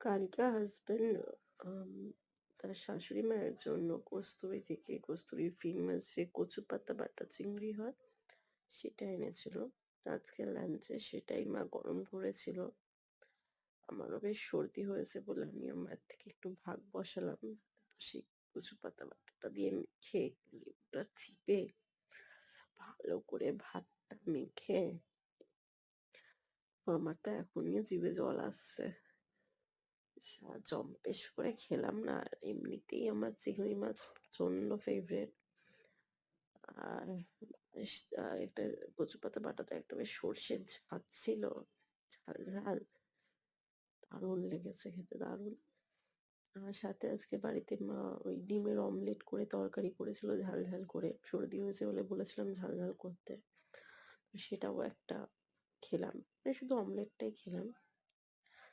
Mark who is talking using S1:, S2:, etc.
S1: কালকে হাসবেন্ড তার শাশুড়ি মায়ের জন্য কস্তুরী থেকে কস্তুরীর ফেমাস যে কচু পাতা বাটা চিংড়ি হয় সেটা এনেছিল। আজকে লাঞ্চে সেটাই মা গরম করেছিল। আমারও বেশ সর্দি হয়েছে বলে আমিও মায়ের থেকে একটু ভাগ বসালাম। তো সেই কচু পাতা বাটাটা দিয়ে মেখে লেবুটা চিপে ভালো করে ভাতটা মেখে আমার তো এখনই জিভে জল আসছে। জম্পেশ করে খেলাম না। আর এমনিতেই আমার চিংড়ি মাছ প্রচন্ড ফেভারিট। আর বেশ একটা কচু পাতা বাটাটা একটা বেশ সর্ষের ঝাঁজ ছিল, ঝাল ঝাল, দারুণ লেগেছে খেতে, দারুণ। আর সাথে আজকে বাড়িতে মা ওই ডিমের অমলেট করে তরকারি করেছিল ঝাল ঝাল করে, সর্দি হয়েছে বলে বলেছিলাম ঝাল ঝাল করতে, তো সেটাও একটা খেলাম। শুধু অমলেটটাই খেলাম।